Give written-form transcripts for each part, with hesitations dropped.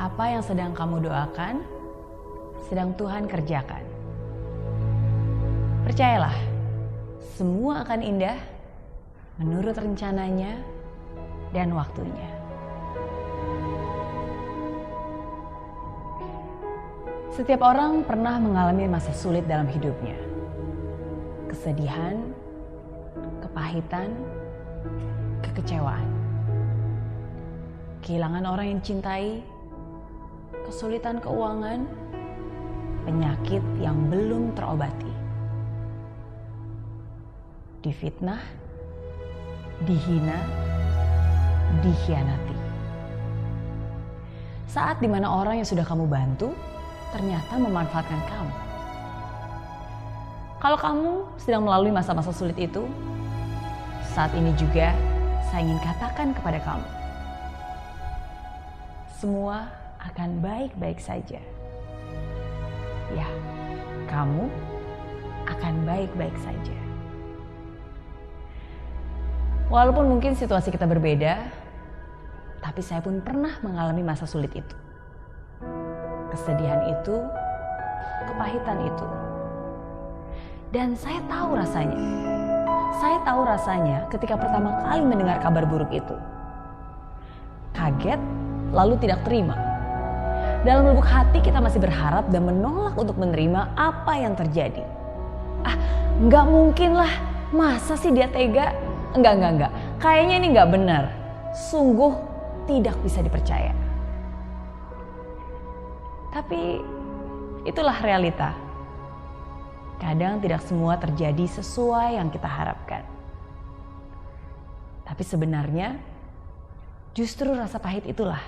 Apa yang sedang kamu doakan, sedang Tuhan kerjakan. Percayalah, semua akan indah menurut rencananya dan waktunya. Setiap orang pernah mengalami masa sulit dalam hidupnya. Kesedihan, kepahitan, kekecewaan. Kehilangan orang yang cintai, kesulitan keuangan, penyakit yang belum terobati. Difitnah, dihina, dikhianati. Saat dimana orang yang sudah kamu bantu ternyata memanfaatkan kamu. Kalau kamu sedang melalui masa-masa sulit itu, saat ini juga saya ingin katakan kepada kamu, semua akan baik-baik saja. Ya, kamu akan baik-baik saja. Walaupun mungkin situasi kita berbeda, tapi saya pun pernah mengalami masa sulit itu. Kesedihan itu, kepahitan itu. Dan saya tahu rasanya. Saya tahu rasanya ketika pertama kali mendengar kabar buruk itu. Kaget, lalu tidak terima. Dalam lubuk hati kita masih berharap dan menolak untuk menerima apa yang terjadi. Nggak mungkin lah, masa sih dia tega? Enggak. Kayaknya ini nggak benar. Sungguh tidak bisa dipercaya. Tapi itulah realita. Kadang tidak semua terjadi sesuai yang kita harapkan. Tapi sebenarnya justru rasa pahit itulah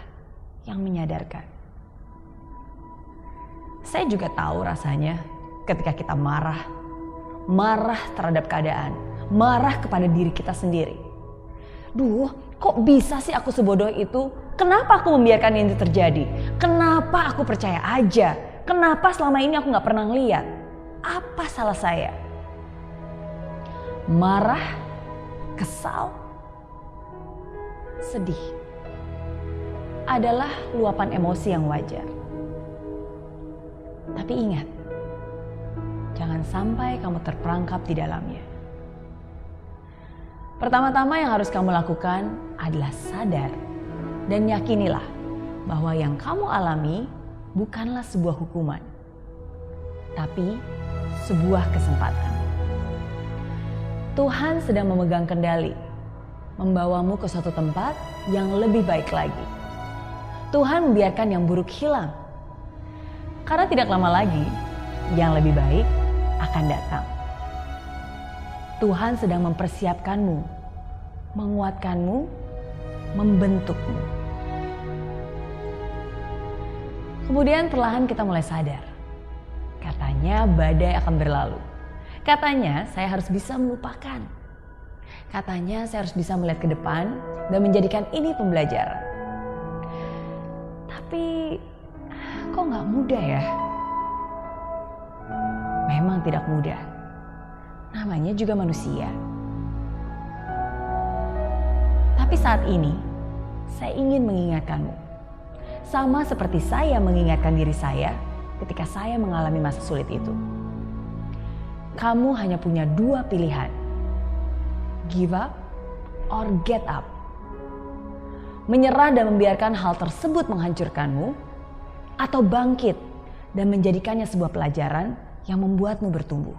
yang menyadarkan. Saya juga tahu rasanya ketika kita marah terhadap keadaan, marah kepada diri kita sendiri. Duh, kok bisa sih aku sebodoh itu? Kenapa aku membiarkan ini terjadi? Kenapa aku percaya aja? Kenapa selama ini aku gak pernah ngeliat? Apa salah saya? Marah, kesal, sedih adalah luapan emosi yang wajar. Tapi ingat, jangan sampai kamu terperangkap di dalamnya. Pertama-tama yang harus kamu lakukan adalah sadar dan yakinilah bahwa yang kamu alami bukanlah sebuah hukuman, tapi sebuah kesempatan. Tuhan sedang memegang kendali, membawamu ke suatu tempat yang lebih baik lagi. Tuhan membiarkan yang buruk hilang, karena tidak lama lagi yang lebih baik akan datang. Tuhan sedang mempersiapkanmu, menguatkanmu, membentukmu. Kemudian perlahan kita mulai sadar. Katanya badai akan berlalu. Katanya saya harus bisa melupakan. Katanya saya harus bisa melihat ke depan dan menjadikan ini pembelajaran. Tapi kok gak mudah ya? Memang tidak mudah. Namanya juga manusia. Tapi saat ini saya ingin mengingatkanmu. Sama seperti saya mengingatkan diri saya ketika saya mengalami masa sulit itu. Kamu hanya punya dua pilihan. Give up or get up. Menyerah dan membiarkan hal tersebut menghancurkanmu, atau bangkit dan menjadikannya sebuah pelajaran yang membuatmu bertumbuh.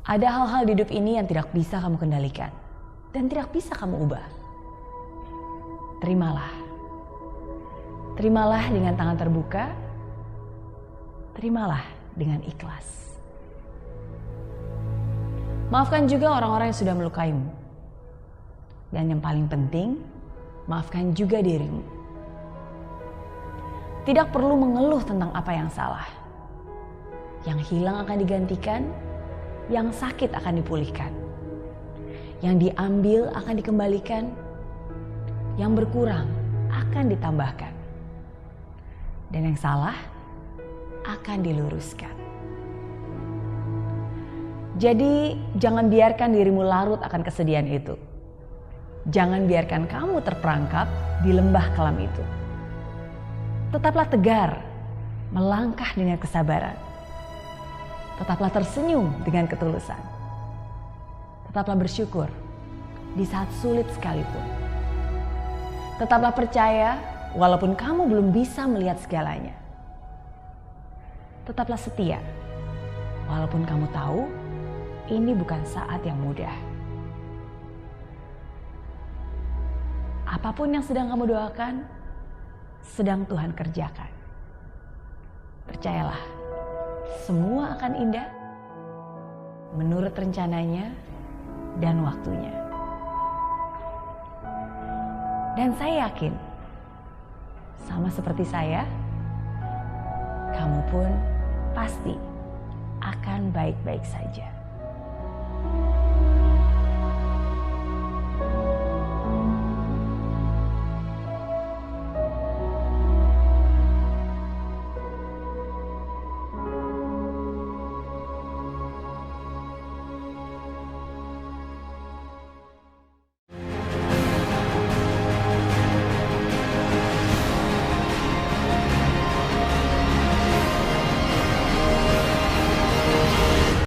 Ada hal-hal di hidup ini yang tidak bisa kamu kendalikan dan tidak bisa kamu ubah. Terimalah. Terimalah dengan tangan terbuka. Terimalah dengan ikhlas. Maafkan juga orang-orang yang sudah melukaimu. Dan yang paling penting, maafkan juga dirimu. Tidak perlu mengeluh tentang apa yang salah. Yang hilang akan digantikan, yang sakit akan dipulihkan. Yang diambil akan dikembalikan, yang berkurang akan ditambahkan. Dan yang salah akan diluruskan. Jadi jangan biarkan dirimu larut akan kesedihan itu. Jangan biarkan kamu terperangkap di lembah kelam itu. Tetaplah tegar, melangkah dengan kesabaran. Tetaplah tersenyum dengan ketulusan. Tetaplah bersyukur di saat sulit sekalipun. Tetaplah percaya walaupun kamu belum bisa melihat segalanya. Tetaplah setia walaupun kamu tahu ini bukan saat yang mudah. Apapun yang sedang kamu doakan, sedang Tuhan kerjakan. Percayalah, semua akan indah menurut rencananya dan waktunya. Dan saya yakin, sama seperti saya, kamu pun pasti akan baik-baik saja.